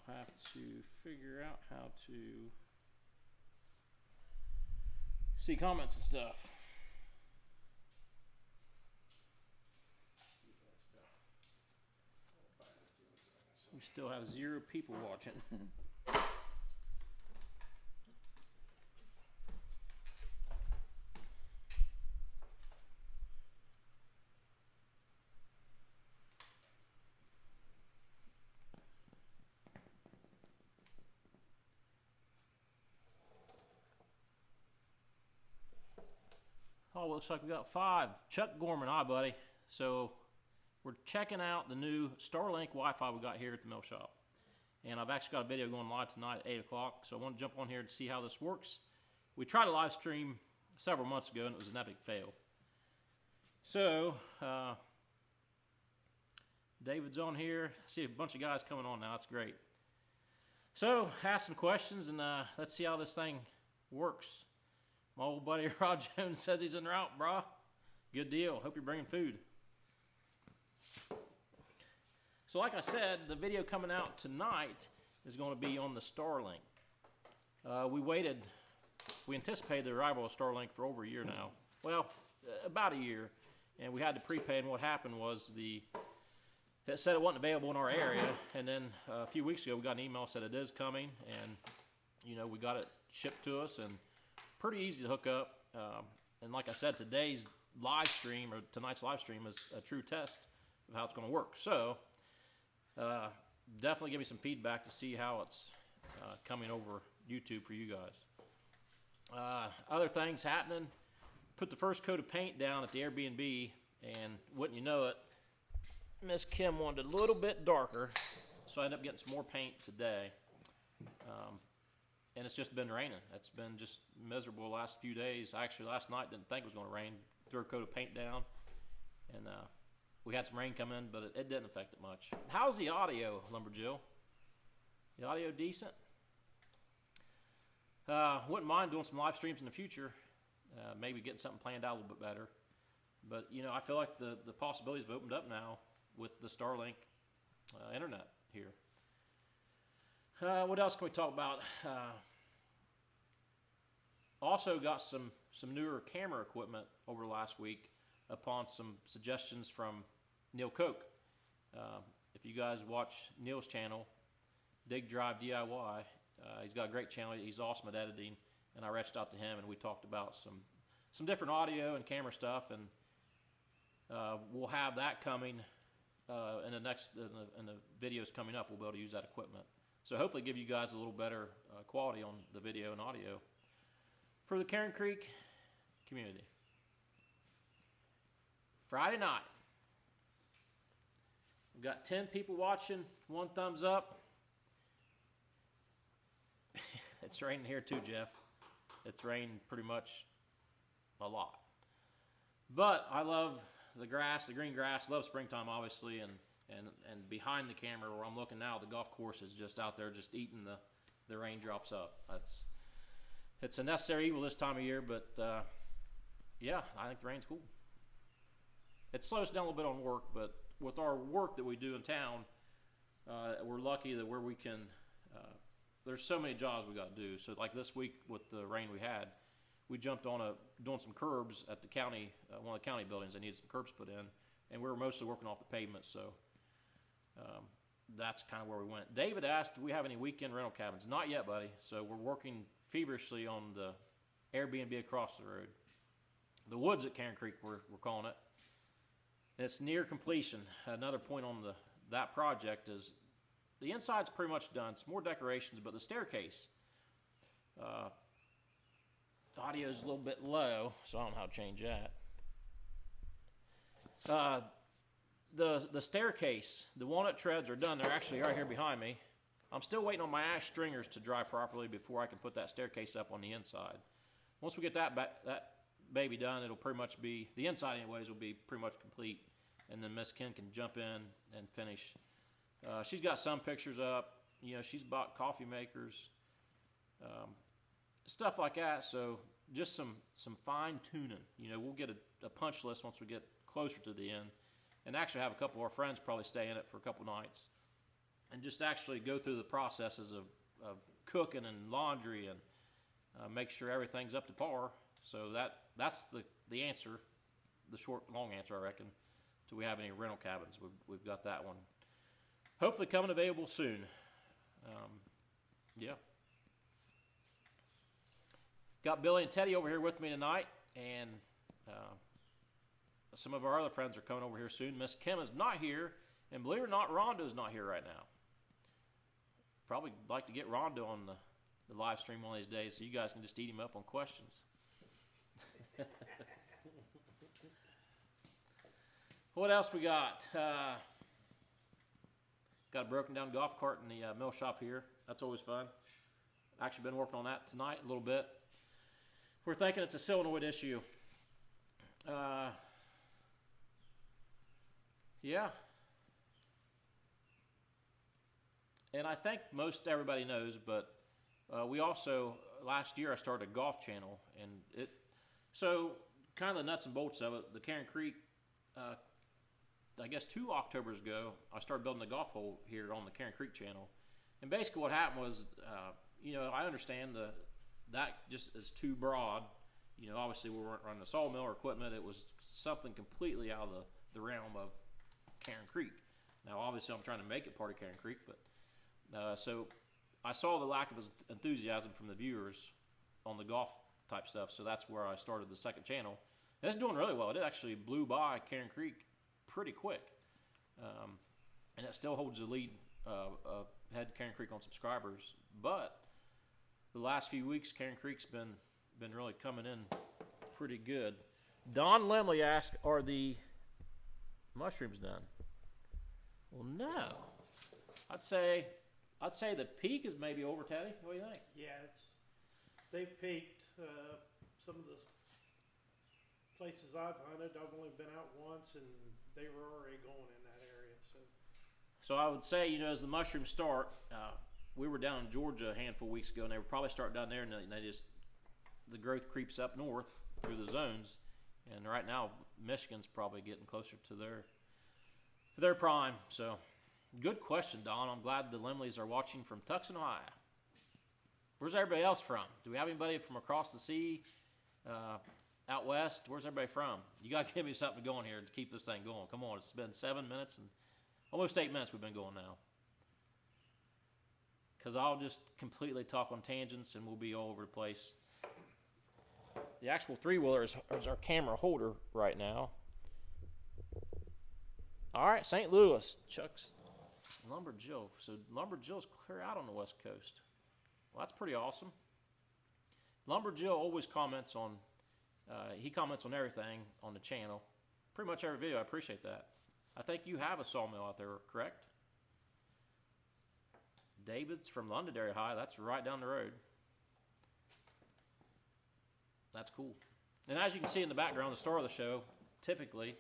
I'll have to figure out how to see comments and stuff. We still have 0 people watching. Oh, looks like we got 5. Chuck Gorman, hi buddy. So we're checking out the new Starlink Wi-Fi we got here at the mill shop. And I've actually got a video going live tonight at 8 o'clock, so I want to jump on here to see how this works. We tried a live stream several months ago and it was an epic fail. So, David's on here. I see a bunch of guys coming on now, that's great. So, ask some questions and let's see how this thing works. My old buddy Rod Jones says he's en route, brah. Good deal. Hope you're bringing food. So like I said, the video coming out tonight is going to be on the Starlink. We anticipated the arrival of Starlink for over a year now. Well, about a year. And we had to prepay, and what happened was it said it wasn't available in our area, and then a few weeks ago we got an email that said it is coming, and you know, we got it shipped to us, and pretty easy to hook up. And like I said, tonight's live stream is a true test of how it's going to work. So definitely give me some feedback to see how it's coming over YouTube for you guys. Other things happening. Put the first coat of paint down at the Airbnb, and wouldn't you know it, Miss Kim wanted it a little bit darker, so I ended up getting some more paint today. And it's just been raining. It's been just miserable the last few days. Actually, last night didn't think it was going to rain. Threw a coat of paint down, and we had some rain come in, but it didn't affect it much. How's the audio, Lumberjill? The audio decent? Wouldn't mind doing some live streams in the future. Maybe getting something planned out a little bit better. But, you know, I feel like the possibilities have opened up now with the Starlink internet here. What else can we talk about? Also got some newer camera equipment over the last week upon some suggestions from Neil Koch. If you guys watch Neil's channel, Dig Drive DIY, he's got a great channel. He's awesome at editing, and I reached out to him and we talked about some different audio and camera stuff, and we'll have that coming in the videos coming up. We'll be able to use that equipment. So hopefully give you guys a little better quality on the video and audio for the Karen Creek community. Friday night. We've got 10 people watching, 1 thumbs up. It's raining here too, Jeff. It's rained pretty much a lot. But I love the grass, the green grass. Love springtime, obviously, and behind the camera where I'm looking now, the golf course is just out there just eating the raindrops up. It's a necessary evil this time of year, but yeah, I think the rain's cool. It slows down a little bit on work, but with our work that we do in town, we're lucky that where we can, there's so many jobs we got to do. So like this week with the rain we had, we jumped on doing some curbs at the county, one of the county buildings. They needed some curbs put in, and we were mostly working off the pavement, so that's kind of where we went. David asked, do we have any weekend rental cabins? Not yet, buddy. So we're working feverishly on the Airbnb across the road. The woods at Karen Creek, we're calling it. And it's near completion. Another point on that project is the inside's pretty much done. It's more decorations, but the staircase, the audio is a little bit low, so I don't know how to change that. The staircase, the walnut treads are done. They're actually right here behind me. I'm still waiting on my ash stringers to dry properly before I can put that staircase up on the inside. Once we get that baby done, it'll pretty much be, the inside anyways, will be pretty much complete. And then Miss Ken can jump in and finish. She's got some pictures up. You know, she's bought coffee makers, stuff like that. So just some fine tuning. You know, we'll get a punch list once we get closer to the end. And actually have a couple of our friends probably stay in it for a couple nights. and just actually go through the processes of cooking and laundry and make sure everything's up to par. So that's the answer, the short, long answer, I reckon, till we have any rental cabins. We've got that one hopefully coming available soon. Yeah. Got Billy and Teddy over here with me tonight, and some of our other friends are coming over here soon. Miss Kim is not here, and believe it or not, Rondo's not here right now. Probably like to get Rondo on the live stream one of these days so you guys can just eat him up on questions. What else we got? Got a broken down golf cart in the mill shop here. That's always fun. Actually been working on that tonight a little bit. We're thinking it's a solenoid issue. Yeah. And I think most everybody knows, but we also, last year I started a golf channel, and so kind of the nuts and bolts of it, the Karen Creek, I guess 2 Octobers ago, I started building a golf hole here on the Karen Creek channel. And basically what happened was, I understand that just is too broad. Obviously we weren't running a sawmill or equipment. It was something completely out of the realm of Karen Creek. Now, obviously I'm trying to make it part of Karen Creek, but so I saw the lack of enthusiasm from the viewers on the golf type stuff, so that's where I started the second channel. And it's doing really well. It actually blew by Karen Creek pretty quick, and it still holds the lead ahead Karen Creek on subscribers. But the last few weeks, Karen Creek's been really coming in pretty good. Don Lemley asked, "Are the mushrooms done?" Well, no. I'd say the peak is maybe over, Teddy. What do you think? Yeah, they've peaked. Some of the places I've hunted, I've only been out once, and they were already going in that area. So I would say, as the mushrooms start, we were down in Georgia a handful of weeks ago, and they would probably start down there, and the growth creeps up north through the zones, and right now Michigan's probably getting closer to their prime. So, good question, Don. I'm glad the Lemleys are watching from Tucson, Ohio. Where's everybody else from? Do we have anybody from across the sea, out west? Where's everybody from? You got to give me something going here to keep this thing going. Come on, it's been 7 minutes and almost 8 minutes we've been going now. Because I'll just completely talk on tangents and we'll be all over the place. The actual 3-wheeler is our camera holder right now. All right, St. Louis, Chuck's Lumber Jill. So Lumber Jill's clear out on the West Coast. Well, that's pretty awesome. Lumber Jill always comments on, he comments on everything on the channel. Pretty much every video. I appreciate that. I think you have a sawmill out there, correct? David's from Londonderry High. That's right down the road. That's cool. And as you can see in the background, the star of the show typically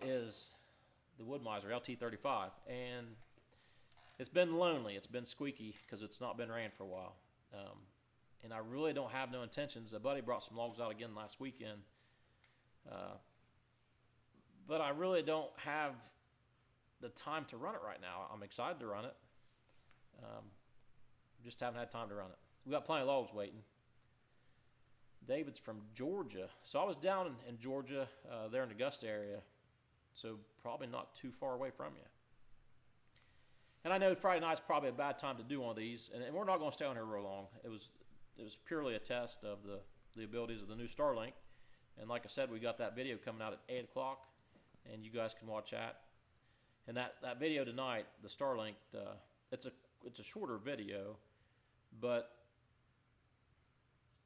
is the Woodmizer LT35. And it's been lonely. It's been squeaky because it's not been ran for a while. And I really don't have no intentions. A buddy brought some logs out again last weekend. But I really don't have the time to run it right now. I'm excited to run it. Just haven't had time to run it. We got plenty of logs waiting. David's from Georgia. So I was down in Georgia, there in the Augusta area. So probably not too far away from you. And I know Friday night's probably a bad time to do one of these. And we're not going to stay on here real long. It was purely a test of the abilities of the new Starlink. And like I said, we got that video coming out at 8 o'clock. And you guys can watch that. And that video tonight, the Starlink, it's a shorter video, but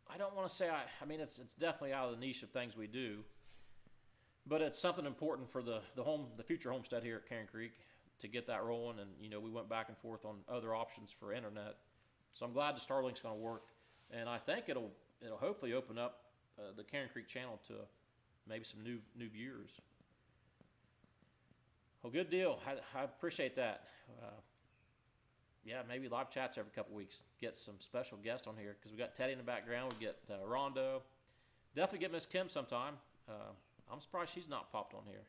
I don't want to say I mean it's definitely out of the niche of things we do, but it's something important for the future homestead here at Karen Creek to get that rolling. And we went back and forth on other options for internet, so I'm glad the Starlink's going to work, and I think it'll hopefully open up the Karen Creek channel to maybe some new viewers. Well, good deal. I appreciate that. Yeah, maybe live chats every couple weeks. Get some special guests on here because we got Teddy in the background. We get Rondo. Definitely get Miss Kim sometime. I'm surprised she's not popped on here.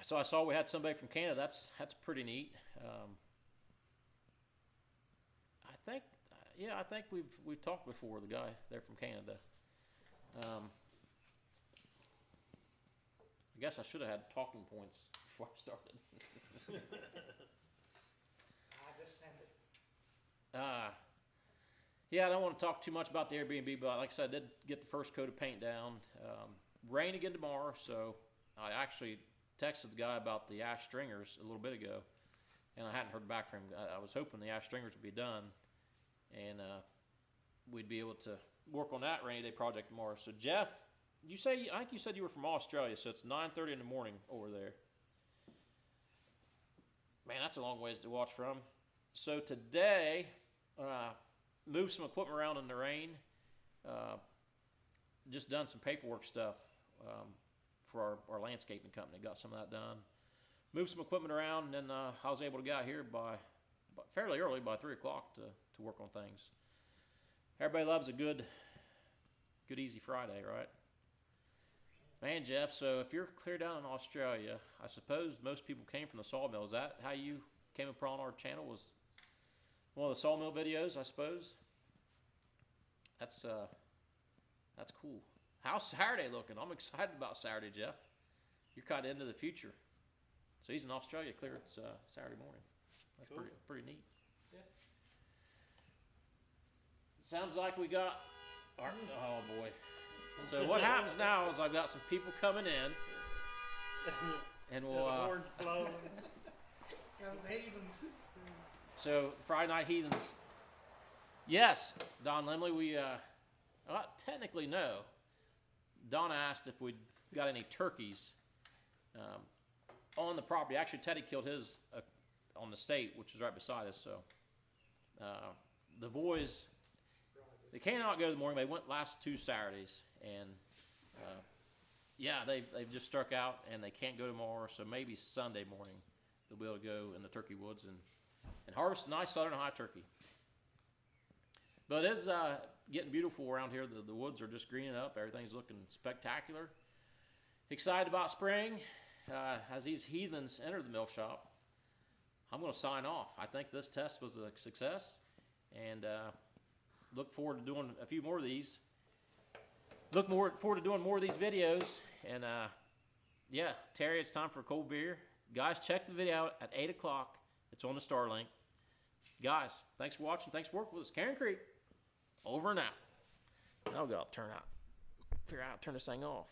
So I saw we had somebody from Canada. That's pretty neat. I think we've talked before. The guy there from Canada. I guess I should have had talking points before I started. I just sent it. Yeah, I don't want to talk too much about the Airbnb, but like I said, I did get the first coat of paint down. Rain again tomorrow, so I actually texted the guy about the ash stringers a little bit ago, and I hadn't heard back from him. I was hoping the ash stringers would be done, and we'd be able to work on that rainy day project tomorrow. So Jeff, I think you said you were from Australia, so it's 9:30 in the morning over there. Man, that's a long ways to watch from. So today, moved some equipment around in the rain. Just done some paperwork stuff for our landscaping company. Got some of that done. Moved some equipment around, and then I was able to get out here by fairly early, by 3 o'clock, to work on things. Everybody loves a good easy Friday, right? Man, Jeff, so if you're clear down in Australia, I suppose most people came from the sawmill. Is that how you came upon our channel? Was one of the sawmill videos, I suppose? That's cool. How's Saturday looking? I'm excited about Saturday, Jeff. You're kind of into the future. So he's in Australia, clear it's Saturday morning. That's cool. pretty neat. Yeah. Sounds like we got our, oh boy. So what happens now is I've got some people coming in, and we'll. Horns blowing. Got the heathens. So Friday night heathens. Yes, Don Limley. We technically no. Don asked if we got any turkeys on the property. Actually, Teddy killed his on the state, which is right beside us. So the boys. They cannot go in the morning. They went last 2 Saturdays, and they've just struck out, and they can't go tomorrow. So maybe Sunday morning they'll be able to go in the turkey woods and harvest a nice Southern Ohio turkey. But it is getting beautiful around here. The woods are just greening up. Everything's looking spectacular. Excited about spring. As these heathens enter the mill shop, I'm going to sign off. I think this test was a success, and look forward to doing a few more of these. Look forward to doing more of these videos. And Terry, it's time for a cold beer. Guys, check the video out at 8 o'clock. It's on the Starlink. Guys, thanks for watching. Thanks for working with us. Karen Creek, over and out. Now I'll go figure out how to turn this thing off.